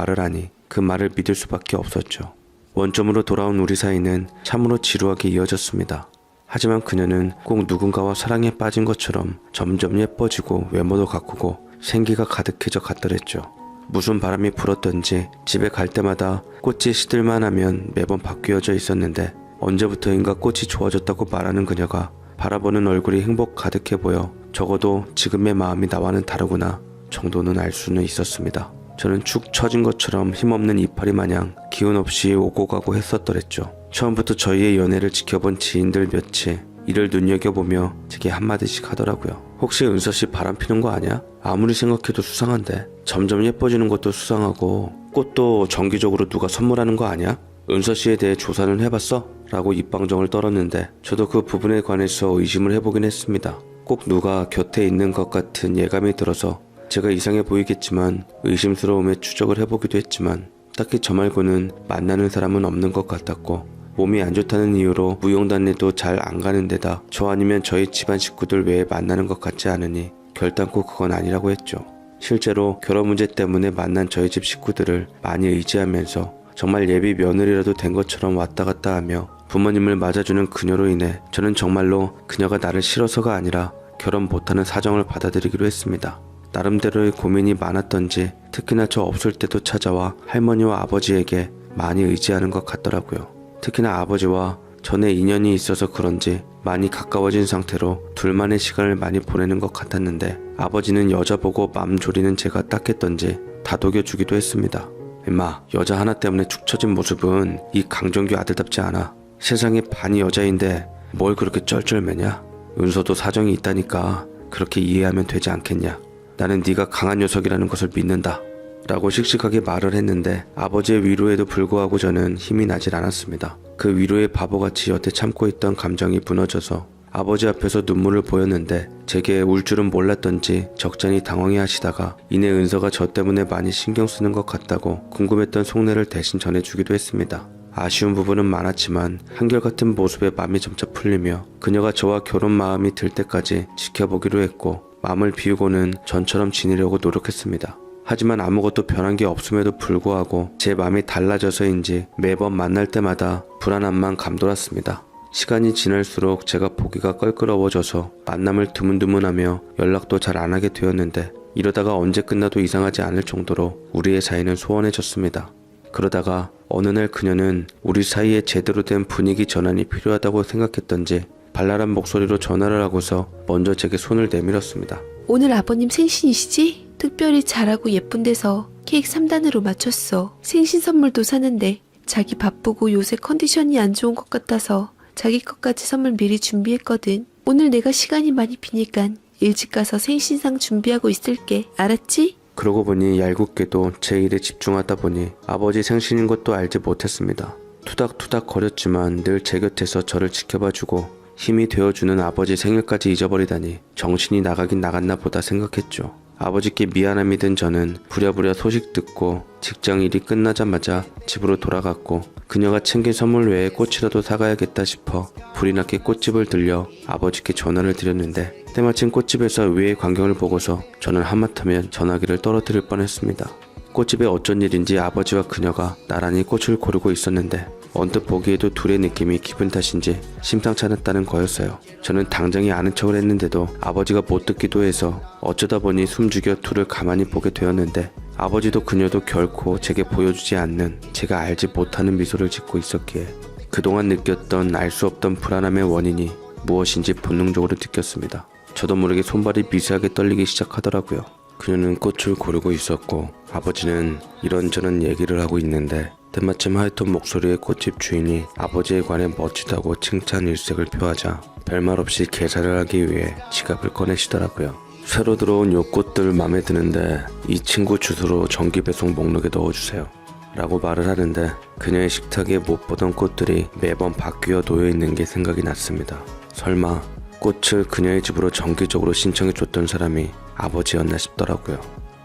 말을 하니 그 말을 믿을 수밖에 없었죠. 원점으로 돌아온 우리 사이는 참으로 지루하게 이어졌습니다. 하지만 그녀는 꼭 누군가와 사랑에 빠진 것처럼 점점 예뻐지고 외모도 가꾸고 생기가 가득해져 갔더랬죠. 무슨 바람이 불었던지 집에 갈 때마다 꽃이 시들만 하면 매번 바뀌어져 있었는데 언제부터인가 꽃이 좋아졌다고 말하는 그녀가 바라보는 얼굴이 행복 가득해 보여 적어도 지금의 마음이 나와는 다르구나 정도는 알 수는 있었습니다. 저는 축 처진 것처럼 힘없는 이파리 마냥 기운 없이 오고 가고 했었더랬죠. 처음부터 저희의 연애를 지켜본 지인들 몇이 이를 눈여겨보며 제게 한마디씩 하더라고요. 혹시 은서씨 바람 피는 거 아니야? 아무리 생각해도 수상한데. 점점 예뻐지는 것도 수상하고 꽃도 정기적으로 누가 선물하는 거 아니야? 은서씨에 대해 조사는 해봤어? 라고 입방정을 떨었는데 저도 그 부분에 관해서 의심을 해보긴 했습니다. 꼭 누가 곁에 있는 것 같은 예감이 들어서 제가 이상해 보이겠지만 의심스러움에 추적을 해보기도 했지만 딱히 저 말고는 만나는 사람은 없는 것 같았고 몸이 안 좋다는 이유로 무용단에도 잘 안 가는 데다 저 아니면 저희 집안 식구들 외에 만나는 것 같지 않으니 결단코 그건 아니라고 했죠. 실제로 결혼 문제 때문에 만난 저희 집 식구들을 많이 의지하면서 정말 예비 며느리라도 된 것처럼 왔다 갔다 하며 부모님을 맞아주는 그녀로 인해 저는 정말로 그녀가 나를 싫어서가 아니라 결혼 못하는 사정을 받아들이기로 했습니다. 나름대로의 고민이 많았던지 특히나 저 없을 때도 찾아와 할머니와 아버지에게 많이 의지하는 것 같더라고요. 특히나 아버지와 전에 인연이 있어서 그런지 많이 가까워진 상태로 둘만의 시간을 많이 보내는 것 같았는데 아버지는 여자 보고 맘 졸이는 제가 딱했던지 다독여주기도 했습니다. 임마, 여자 하나 때문에 축 처진 모습은 이 강정규 아들답지 않아. 세상에 반이 여자인데 뭘 그렇게 쩔쩔매냐? 은서도 사정이 있다니까 그렇게 이해하면 되지 않겠냐? 나는 네가 강한 녀석이라는 것을 믿는다 라고 씩씩하게 말을 했는데 아버지의 위로에도 불구하고 저는 힘이 나질 않았습니다. 그 위로에 바보같이 여태 참고 있던 감정이 무너져서 아버지 앞에서 눈물을 보였는데 제게 울 줄은 몰랐던지 적잖이 당황해 하시다가 이내 은서가 저 때문에 많이 신경 쓰는 것 같다고 궁금했던 속내를 대신 전해주기도 했습니다. 아쉬운 부분은 많았지만 한결같은 모습에 마음이 점차 풀리며 그녀가 저와 결혼 마음이 들 때까지 지켜보기로 했고 마음을 비우고는 전처럼 지내려고 노력했습니다. 하지만 아무것도 변한 게 없음에도 불구하고 제 마음이 달라져서인지 매번 만날 때마다 불안함만 감돌았습니다. 시간이 지날수록 제가 보기가 껄끄러워져서 만남을 드문드문하며 연락도 잘 안 하게 되었는데 이러다가 언제 끝나도 이상하지 않을 정도로 우리의 사이는 소원해졌습니다. 그러다가 어느 날 그녀는 우리 사이에 제대로 된 분위기 전환이 필요하다고 생각했던지 발랄한 목소리로 전화를 하고서 먼저 제게 손을 내밀었습니다. 오늘 아버님 생신이시지? 특별히 잘하고 예쁜 데서 케이크 3단으로 맞췄어. 생신 선물도 사는데 자기 바쁘고 요새 컨디션이 안 좋은 것 같아서 자기 것까지 선물 미리 준비했거든. 오늘 내가 시간이 많이 비니까 일찍 가서 생신상 준비하고 있을게. 알았지? 그러고 보니 얄궂게도 제 일에 집중하다 보니 아버지 생신인 것도 알지 못했습니다. 투닥투닥 거렸지만 늘 제 곁에서 저를 지켜봐주고 힘이 되어주는 아버지 생일까지 잊어버리다니 정신이 나가긴 나갔나 보다 생각했죠. 아버지께 미안함이 든 저는 부랴부랴 소식 듣고 직장 일이 끝나자마자 집으로 돌아갔고 그녀가 챙긴 선물 외에 꽃이라도 사가야겠다 싶어 불이 나게 꽃집을 들려 아버지께 전화를 드렸는데 때마침 꽃집에서 의외의 광경을 보고서 저는 하마터면 전화기를 떨어뜨릴 뻔했습니다. 꽃집에 어쩐 일인지 아버지와 그녀가 나란히 꽃을 고르고 있었는데 언뜻 보기에도 둘의 느낌이 기분 탓인지 심상치 않았다는 거였어요. 저는 당장에 아는 척을 했는데도 아버지가 못 듣기도 해서 어쩌다 보니 숨죽여 둘을 가만히 보게 되었는데 아버지도 그녀도 결코 제게 보여주지 않는 제가 알지 못하는 미소를 짓고 있었기에 그동안 느꼈던 알 수 없던 불안함의 원인이 무엇인지 본능적으로 느꼈습니다. 저도 모르게 손발이 미세하게 떨리기 시작하더라고요. 그녀는 꽃을 고르고 있었고 아버지는 이런저런 얘기를 하고 있는데 때마침 하였던 목소리의 꽃집 주인이 아버지에 관해 멋지다고 칭찬 일색을 표하자 별말 없이 계산을 하기 위해 지갑을 꺼내시더라고요. 새로 들어온 요 꽃들 맘에 드는데 이 친구 주소로 정기배송 목록에 넣어주세요 라고 말을 하는데 그녀의 식탁에 못 보던 꽃들이 매번 바뀌어 놓여있는 게 생각이 났습니다. 설마 꽃을 그녀의 집으로 정기적으로 신청해줬던 사람이 아버지였나 싶더라고요.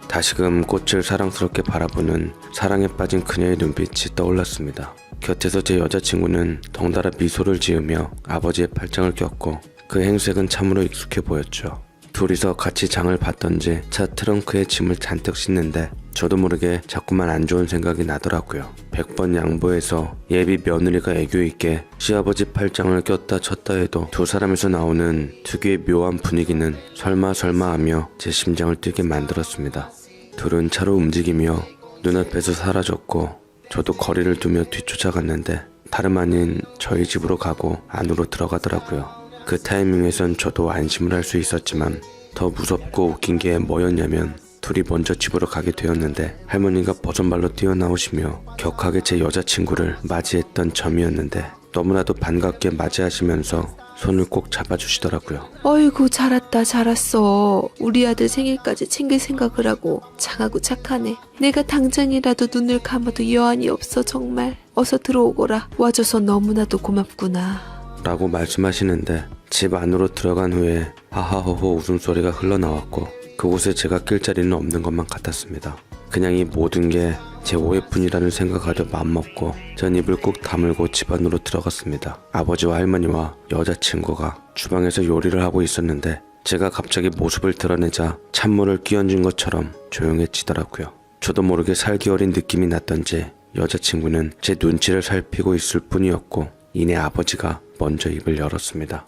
다시금 꽃을 사랑스럽게 바라보는 사랑에 빠진 그녀의 눈빛이 떠올랐습니다. 곁에서 제 여자친구는 덩달아 미소를 지으며 아버지의 팔짱을 꼈고 그 행색은 참으로 익숙해 보였죠. 둘이서 같이 장을 봤던지 차 트렁크에 짐을 잔뜩 싣는데 저도 모르게 자꾸만 안 좋은 생각이 나더라고요. 100번 양보해서 예비 며느리가 애교 있게 시아버지 팔짱을 꼈다 쳤다 해도 두 사람에서 나오는 특유의 묘한 분위기는 설마 하며 제 심장을 뛰게 만들었습니다. 둘은 차로 움직이며 눈앞에서 사라졌고 저도 거리를 두며 뒤쫓아갔는데 다름 아닌 저희 집으로 가고 안으로 들어가더라고요. 그 타이밍에선 저도 안심을 할 수 있었지만 더 무섭고 웃긴 게 뭐였냐면 둘이 먼저 집으로 가게 되었는데 할머니가 버선발로 뛰어나오시며 격하게 제 여자친구를 맞이했던 점이었는데 너무나도 반갑게 맞이하시면서 손을 꼭 잡아주시더라고요. 어이구 잘 왔어. 우리 아들 생일까지 챙길 생각을 하고 장하고 착하네. 내가 당장이라도 눈을 감아도 여한이 없어 정말. 어서 들어오거라. 와줘서 너무나도 고맙구나. 라고 말씀하시는데 집 안으로 들어간 후에 하하호호 웃음소리가 흘러나왔고 그곳에 제가 낄 자리는 없는 것만 같았습니다. 그냥 이 모든 게 제 오해뿐이라는 생각하려 맘먹고 전 입을 꾹 다물고 집 안으로 들어갔습니다. 아버지와 할머니와 여자친구가 주방에서 요리를 하고 있었는데 제가 갑자기 모습을 드러내자 찬물을 끼얹은 것처럼 조용해지더라고요. 저도 모르게 살기 어린 느낌이 났던지 여자친구는 제 눈치를 살피고 있을 뿐이었고 이내 아버지가 먼저 입을 열었습니다.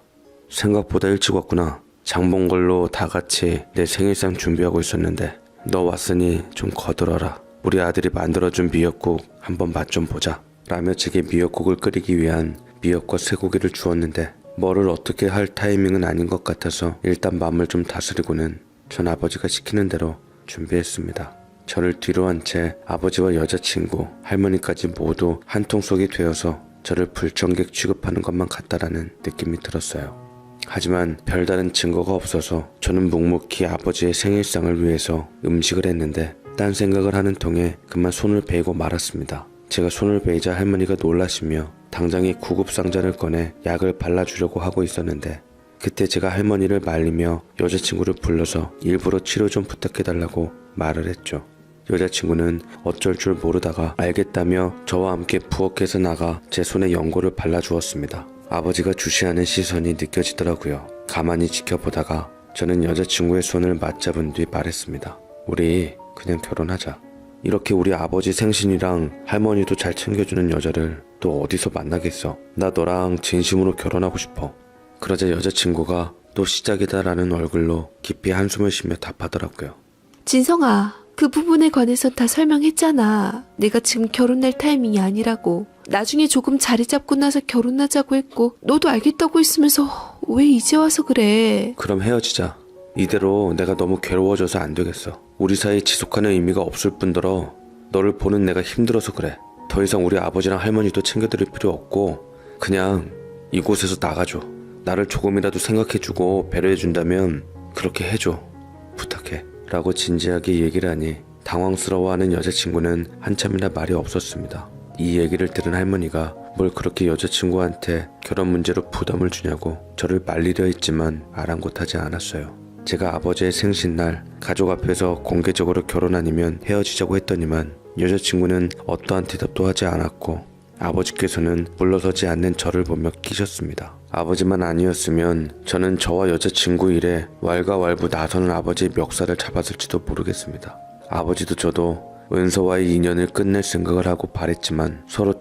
생각보다 일찍 왔구나. 장 본 걸로 다 같이 내 생일상 준비하고 있었는데 너 왔으니 좀 거들어라. 우리 아들이 만들어준 미역국 한번 맛 좀 보자. 라며 제게 미역국을 끓이기 위한 미역과 쇠고기를 주었는데 뭐를 어떻게 할 타이밍은 아닌 것 같아서 일단 마음을 좀 다스리고는 전 아버지가 시키는 대로 준비했습니다. 저를 뒤로 한 채 아버지와 여자친구, 할머니까지 모두 한 통 속이 되어서 저를 불청객 취급하는 것만 같다라는 느낌이 들었어요. 하지만 별다른 증거가 없어서 저는 묵묵히 아버지의 생일상을 위해서 음식을 했는데 딴 생각을 하는 통에 그만 손을 베이고 말았습니다. 제가 손을 베이자 할머니가 놀라시며 당장에 구급상자를 꺼내 약을 발라주려고 하고 있었는데 그때 제가 할머니를 말리며 여자친구를 불러서 일부러 치료 좀 부탁해달라고 말을 했죠. 여자친구는 어쩔 줄 모르다가 알겠다며 저와 함께 부엌에서 나가 제 손에 연고를 발라주었습니다. 아버지가 주시하는 시선이 느껴지더라고요. 가만히 지켜보다가 저는 여자친구의 손을 맞잡은 뒤 말했습니다. 우리 그냥 결혼하자. 이렇게 우리 아버지 생신이랑 할머니도 잘 챙겨주는 여자를 또 어디서 만나겠어. 나 너랑 진심으로 결혼하고 싶어. 그러자 여자친구가 또 시작이다라는 얼굴로 깊이 한숨을 쉬며 답하더라고요. 진성아, 그 부분에 관해서 다 설명했잖아. 내가 지금 결혼할 타이밍이 아니라고. 나중에 조금 자리 잡고 나서 결혼하자고 했고 너도 알겠다고 했으면서 왜 이제 와서 그래. 그럼 헤어지자. 이대로 내가 너무 괴로워져서 안 되겠어. 우리 사이 지속하는 의미가 없을 뿐더러 너를 보는 내가 힘들어서 그래. 더 이상 우리 아버지랑 할머니도 챙겨드릴 필요 없고 그냥 이곳에서 나가줘. 나를 조금이라도 생각해주고 배려해준다면 그렇게 해줘. 부탁해. 라고 진지하게 얘기를 하니 당황스러워하는 여자친구는 한참이나 말이 없었습니다. 이 얘기를 들은 할머니가 뭘 그렇게 여자친구한테 결혼 문제로 부담을 주냐고 저를 말리려 했지만 아랑곳하지 않았어요. 제가 아버지의 생신날 가족 앞에서 공개적으로 결혼 아니면 헤어지자고 했더니만 여자친구는 어떠한 대답도 하지 않았고 아버지께서는 물러서지 않는 저를 보며 끼셨습니다. 아버지만 아니었으면 저는 저와 여자친구 일에 왈가왈부 나서는 아버지의 멱살을 잡았을지도 모르겠습니다. 아버지도 저도 은서와의 인연을 끝낼 생각을 하고 바랬지만 서로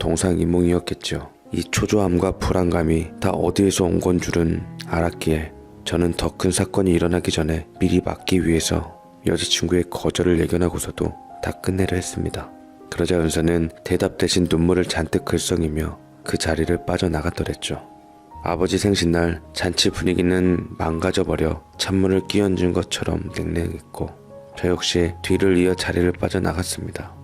동상이몽이었겠죠. 이 초조함과 불안감이 다 어디에서 온 건 줄은 알았기에 저는 더 큰 사건이 일어나기 전에 미리 막기 위해서 여자친구의 거절을 예견하고서도 다 끝내려 했습니다. 그러자 은서는 대답 대신 눈물을 잔뜩 글썽이며 그 자리를 빠져나갔더랬죠. 아버지 생신날 잔치 분위기는 망가져버려 찬물을 끼얹은 것처럼 냉랭했고 저 역시 뒤를 이어 자리를 빠져나갔습니다.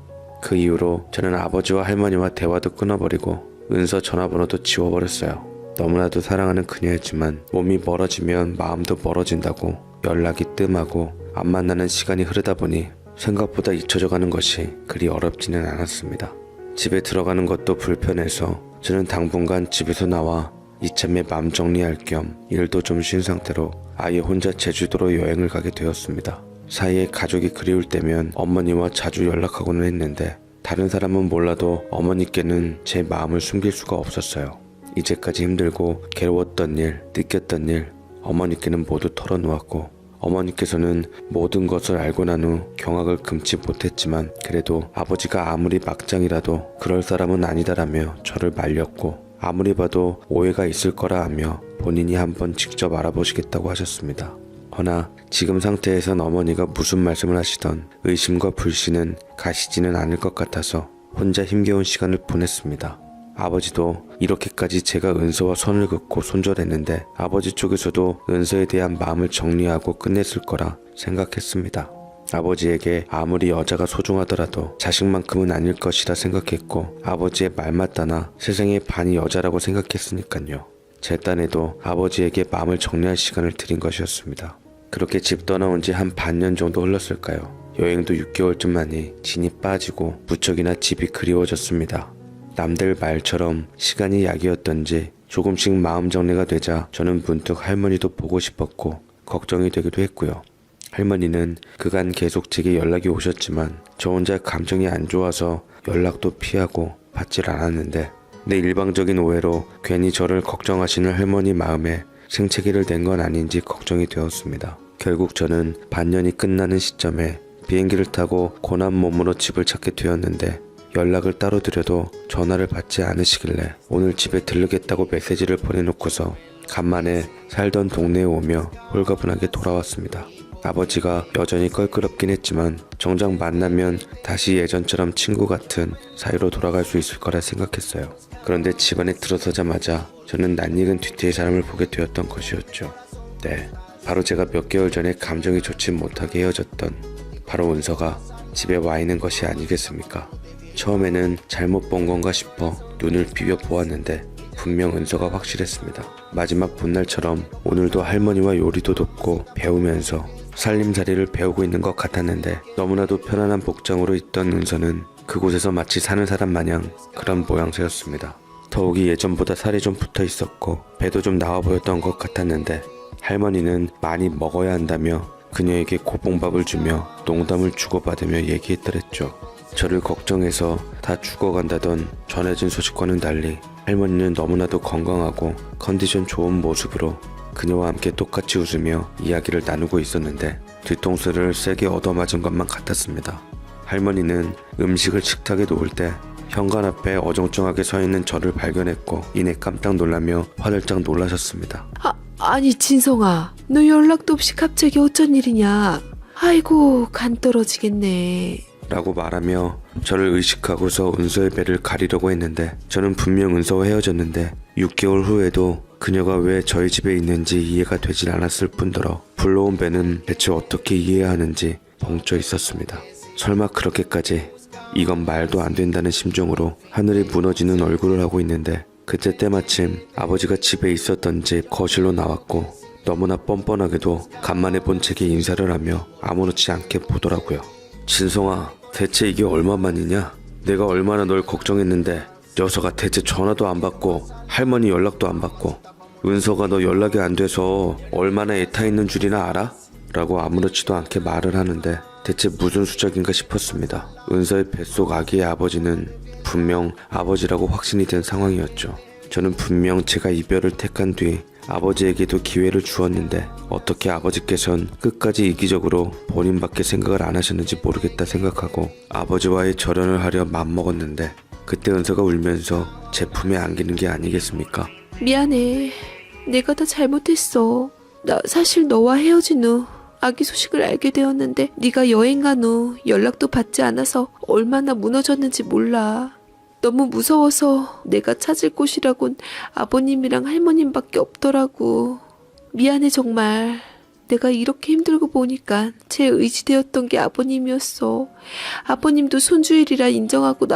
그 이후로 저는 아버지와 할머니와 대화도 끊어버리고 은서 전화번호도 지워버렸어요. 너무나도 사랑하는 그녀였지만 몸이 멀어지면 마음도 멀어진다고 연락이 뜸하고 안 만나는 시간이 흐르다 보니 생각보다 잊혀져가는 것이 그리 어렵지는 않았습니다. 집에 들어가는 것도 불편해서 저는 당분간 집에서 나와 이참에 맘 정리할 겸 일도 좀 쉰 상태로 아예 혼자 제주도로 여행을 가게 되었습니다. 사이에 가족이 그리울 때면 어머니와 자주 연락하고는 했는데 다른 사람은 몰라도 어머니께는 제 마음을 숨길 수가 없었어요. 이제까지 힘들고 괴로웠던 일, 느꼈던 일 어머니께는 모두 털어놓았고 어머니께서는 모든 것을 알고 난 후 경악을 금치 못했지만 그래도 아버지가 아무리 막장이라도 그럴 사람은 아니다라며 저를 말렸고 아무리 봐도 오해가 있을 거라 하며 본인이 한번 직접 알아보시겠다고 하셨습니다. 허나 지금 상태에선 어머니가 무슨 말씀을 하시던 의심과 불신은 가시지는 않을 것 같아서 혼자 힘겨운 시간을 보냈습니다. 아버지도 이렇게까지 제가 은서와 선을 긋고 손절했는데 아버지 쪽에서도 은서에 대한 마음을 정리하고 끝냈을 거라 생각했습니다. 아버지에게 아무리 여자가 소중하더라도 자식만큼은 아닐 것이라 생각했고 아버지의 말 맞다나 세상의 반이 여자라고 생각했으니까요. 제 딴에도 아버지에게 마음을 정리할 시간을 드린 것이었습니다. 그렇게 집 떠나온 지 한 반년 정도 흘렀을까요? 여행도 6개월쯤 만에 진이 빠지고 무척이나 집이 그리워졌습니다. 남들 말처럼 시간이 약이었던지 조금씩 마음 정리가 되자 저는 문득 할머니도 보고 싶었고 걱정이 되기도 했고요. 할머니는 그간 계속 제게 연락이 오셨지만 저 혼자 감정이 안 좋아서 연락도 피하고 받질 않았는데 내 일방적인 오해로 괜히 저를 걱정하시는 할머니 마음에 생채기를 낸 건 아닌지 걱정이 되었습니다. 결국 저는 반년이 끝나는 시점에 비행기를 타고 고난 몸으로 집을 찾게 되었는데 연락을 따로 드려도 전화를 받지 않으시길래 오늘 집에 들르겠다고 메시지를 보내놓고서 간만에 살던 동네에 오며 홀가분하게 돌아왔습니다. 아버지가 여전히 껄끄럽긴 했지만 정작 만나면 다시 예전처럼 친구 같은 사이로 돌아갈 수 있을 거라 생각했어요. 그런데 집안에 들어서자마자 저는 낯익은 뒤태의 사람을 보게 되었던 것이었죠. 네, 바로 제가 몇 개월 전에 감정이 좋지 못하게 헤어졌던 바로 은서가 집에 와 있는 것이 아니겠습니까? 처음에는 잘못 본 건가 싶어 눈을 비벼 보았는데 분명 은서가 확실했습니다. 마지막 본날처럼 오늘도 할머니와 요리도 돕고 배우면서 살림살이를 배우고 있는 것 같았는데 너무나도 편안한 복장으로 있던 은서는 그곳에서 마치 사는 사람 마냥 그런 모양새였습니다. 더욱이 예전보다 살이 좀 붙어 있었고 배도 좀 나와 보였던 것 같았는데 할머니는 많이 먹어야 한다며 그녀에게 고봉밥을 주며 농담을 주고받으며 얘기했더랬죠. 저를 걱정해서 다 죽어간다던 전해진 소식과는 달리 할머니는 너무나도 건강하고 컨디션 좋은 모습으로 그녀와 함께 똑같이 웃으며 이야기를 나누고 있었는데 뒤통수를 세게 얻어맞은 것만 같았습니다. 할머니는 음식을 식탁에 놓을 때 현관 앞에 어정쩡하게 서 있는 저를 발견했고 이내 깜짝 놀라며 화들짝 놀라셨습니다. 아니 진성아, 너 연락도 없이 갑자기 어쩐 일이냐? 아이고 간 떨어지겠네. 라고 말하며 저를 의식하고서 은서의 배를 가리려고 했는데 저는 분명 은서와 헤어졌는데 6개월 후에도 그녀가 왜 저희 집에 있는지 이해가 되질 않았을 뿐더러 불러온 배는 대체 어떻게 이해해야 하는지 벙쪄 있었습니다. 설마 그렇게까지 이건 말도 안 된다는 심정으로 하늘이 무너지는 얼굴을 하고 있는데 그때 때마침 아버지가 집에 있었던지 거실로 나왔고 너무나 뻔뻔하게도 간만에 본 제게 인사를 하며 아무렇지 않게 보더라고요. 진성아, 대체 이게 얼마만이냐? 내가 얼마나 널 걱정했는데 녀석아 대체 전화도 안 받고 할머니 연락도 안 받고 은서가 너 연락이 안 돼서 얼마나 애타 있는 줄이나 알아? 라고 아무렇지도 않게 말을 하는데 대체 무슨 수작인가 싶었습니다. 은서의 뱃속 아기의 아버지는 분명 아버지라고 확신이 된 상황이었죠. 저는 분명 제가 이별을 택한 뒤 아버지에게도 기회를 주었는데 어떻게 아버지께선 끝까지 이기적으로 본인밖에 생각을 안 하셨는지 모르겠다 생각하고 아버지와의 절연을 하려 맘먹었는데 그때 은서가 울면서 제 품에 안기는 게 아니겠습니까? 미안해. 내가 다 잘못했어. 나 사실 너와 헤어진 후 아기 소식을 알게 되었는데 네가 여행 간 후 연락도 받지 않아서 얼마나 무너졌는지 몰라. 너무 무서워서 내가 찾을 곳이라곤 아버님이랑 할머님밖에 없더라고. 미안해 정말. 내가 이렇게 힘들고 보니까 제 의지되었던 게 아버님이었어. 아버님도 손주일이라 인정하고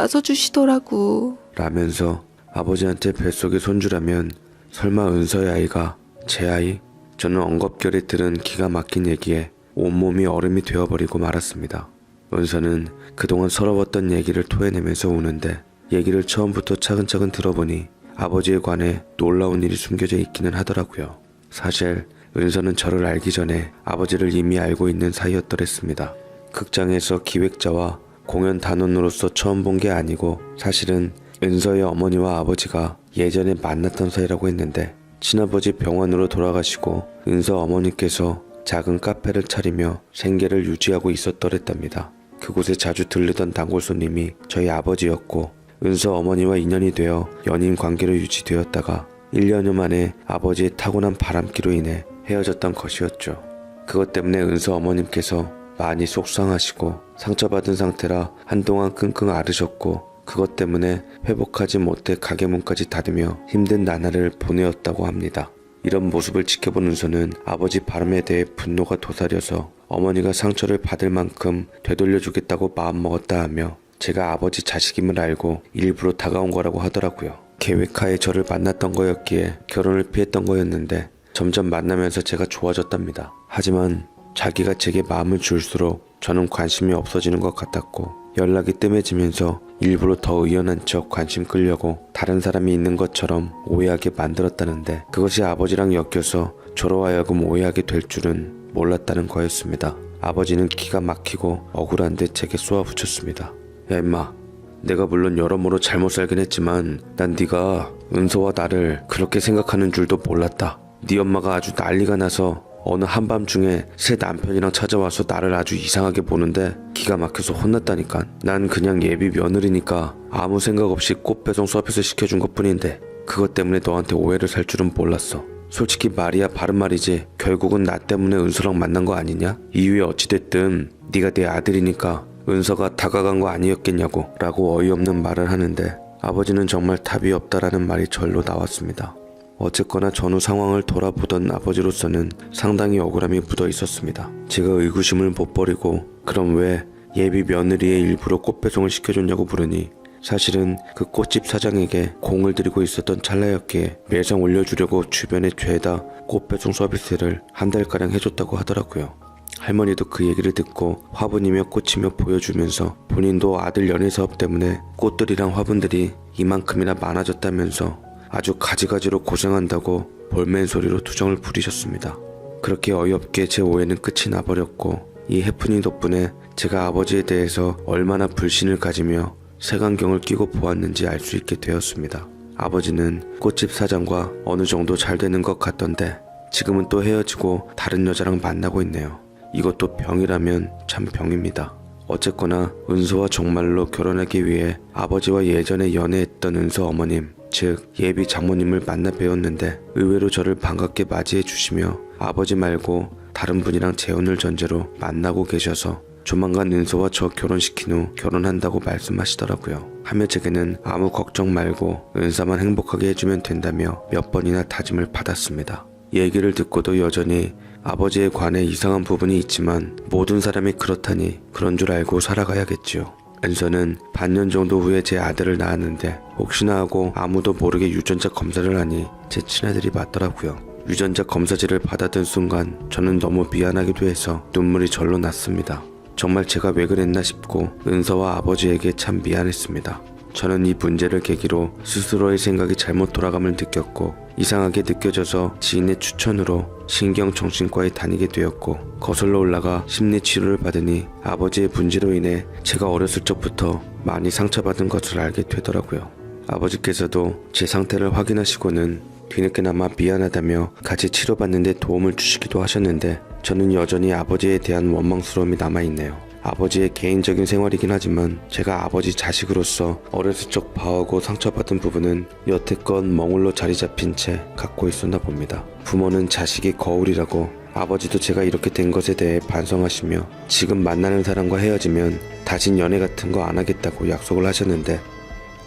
나서주시더라고. 라면서 아버지한테 뱃속의 손주라면 설마 은서의 아이가 제 아이? 저는 엉겁결에 들은 기가 막힌 얘기에 온몸이 얼음이 되어버리고 말았습니다. 은서는 그동안 서러웠던 얘기를 토해내면서 우는데 얘기를 처음부터 차근차근 들어보니 아버지에 관해 놀라운 일이 숨겨져 있기는 하더라고요. 사실 은서는 저를 알기 전에 아버지를 이미 알고 있는 사이였더랬습니다. 극장에서 기획자와 공연 단원으로서 처음 본 게 아니고 사실은 은서의 어머니와 아버지가 예전에 만났던 사이라고 했는데 친아버지 병원으로 돌아가시고 은서 어머니께서 작은 카페를 차리며 생계를 유지하고 있었더랬답니다. 그곳에 자주 들르던 단골 손님이 저희 아버지였고 은서 어머니와 인연이 되어 연인 관계로 유지되었다가 1년여 만에 아버지의 타고난 바람기로 인해 헤어졌던 것이었죠. 그것 때문에 은서 어머님께서 많이 속상하시고 상처받은 상태라 한동안 끙끙 앓으셨고 그것 때문에 회복하지 못해 가게 문까지 닫으며 힘든 나날을 보내었다고 합니다. 이런 모습을 지켜본 은서는 아버지 바람에 대해 분노가 도사려서 어머니가 상처를 받을 만큼 되돌려주겠다고 마음먹었다 하며 제가 아버지 자식임을 알고 일부러 다가온 거라고 하더라고요. 계획하에 저를 만났던 거였기에 결혼을 피했던 거였는데 점점 만나면서 제가 좋아졌답니다. 하지만 자기가 제게 마음을 줄수록 저는 관심이 없어지는 것 같았고 연락이 뜸해지면서 일부러 더 의연한 척 관심 끌려고 다른 사람이 있는 것처럼 오해하게 만들었다는데 그것이 아버지랑 엮여서 저로 하여금 오해하게 될 줄은 몰랐다는 거였습니다. 아버지는 기가 막히고 억울한 듯 제게 쏘아붙였습니다. 야 임마, 내가 물론 여러모로 잘못 살긴 했지만 난 네가 은서와 나를 그렇게 생각하는 줄도 몰랐다. 네 엄마가 아주 난리가 나서 어느 한밤중에 새 남편이랑 찾아와서 나를 아주 이상하게 보는데 기가 막혀서 혼났다니까. 난 그냥 예비 며느리니까 아무 생각 없이 꽃 배송 서비스 시켜준 것뿐인데 그것 때문에 너한테 오해를 살 줄은 몰랐어. 솔직히 말이야 바른 말이지 결국은 나 때문에 은서랑 만난 거 아니냐? 이후에 어찌됐든 네가 내 아들이니까 은서가 다가간 거 아니었겠냐고 라고 어이없는 말을 하는데 아버지는 정말 답이 없다라는 말이 절로 나왔습니다. 어쨌거나 전후 상황을 돌아보던 아버지로서는 상당히 억울함이 묻어 있었습니다. 제가 의구심을 못 버리고 그럼 왜 예비 며느리의 일부러 꽃 배송을 시켜줬냐고 물으니 사실은 그 꽃집 사장에게 공을 들이고 있었던 찰나였기에 매상 올려주려고 주변에 죄다 꽃 배송 서비스를 한 달가량 해줬다고 하더라고요. 할머니도 그 얘기를 듣고 화분이며 꽃이며 보여주면서 본인도 아들 연애 사업 때문에 꽃들이랑 화분들이 이만큼이나 많아졌다면서 아주 가지가지로 고생한다고 볼멘 소리로 투정을 부리셨습니다. 그렇게 어이없게 제 오해는 끝이 나버렸고 이 해프닝 덕분에 제가 아버지에 대해서 얼마나 불신을 가지며 색안경을 끼고 보았는지 알 수 있게 되었습니다. 아버지는 꽃집 사장과 어느 정도 잘 되는 것 같던데 지금은 또 헤어지고 다른 여자랑 만나고 있네요. 이것도 병이라면 참 병입니다. 어쨌거나 은서와 정말로 결혼하기 위해 아버지와 예전에 연애했던 은서 어머님, 즉 예비 장모님을 만나 뵈었는데 의외로 저를 반갑게 맞이해 주시며 아버지 말고 다른 분이랑 재혼을 전제로 만나고 계셔서 조만간 은서와 저 결혼시킨 후 결혼한다고 말씀하시더라고요. 하며 제게는 아무 걱정 말고 은서만 행복하게 해주면 된다며 몇 번이나 다짐을 받았습니다. 얘기를 듣고도 여전히 아버지에 관해 이상한 부분이 있지만 모든 사람이 그렇다니 그런 줄 알고 살아가야겠지요. 은서는 반년 정도 후에 제 아들을 낳았는데 혹시나 하고 아무도 모르게 유전자 검사를 하니 제 친아들이 맞더라고요. 유전자 검사지를 받아든 순간 저는 너무 미안하기도 해서 눈물이 절로 났습니다. 정말 제가 왜 그랬나 싶고 은서와 아버지에게 참 미안했습니다. 저는 이 문제를 계기로 스스로의 생각이 잘못 돌아감을 느꼈고 이상하게 느껴져서 지인의 추천으로 신경정신과에 다니게 되었고 거슬러 올라가 심리치료를 받으니 아버지의 문제로 인해 제가 어렸을 적부터 많이 상처받은 것을 알게 되더라고요. 아버지께서도 제 상태를 확인하시고는 뒤늦게나마 미안하다며 같이 치료받는데 도움을 주시기도 하셨는데 저는 여전히 아버지에 대한 원망스러움이 남아있네요. 아버지의 개인적인 생활이긴 하지만 제가 아버지 자식으로서 어렸을 적 봐오고 상처받은 부분은 여태껏 멍울로 자리 잡힌 채 갖고 있었나 봅니다. 부모는 자식이 거울이라고 아버지도 제가 이렇게 된 것에 대해 반성하시며 지금 만나는 사람과 헤어지면 다신 연애 같은 거 안 하겠다고 약속을 하셨는데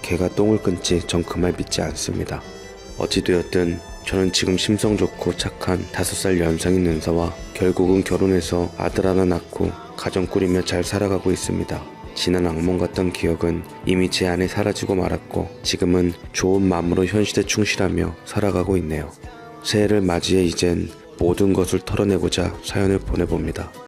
개가 똥을 끊지 전 그 말 믿지 않습니다. 어찌되었든 저는 지금 심성 좋고 착한 5살 연상인 은서와 결국은 결혼해서 아들 하나 낳고 가정 꾸리며 잘 살아가고 있습니다. 지난 악몽 같던 기억은 이미 제 안에 사라지고 말았고 지금은 좋은 마음으로 현실에 충실하며 살아가고 있네요. 새해를 맞이해 이젠 모든 것을 털어내고자 사연을 보내봅니다.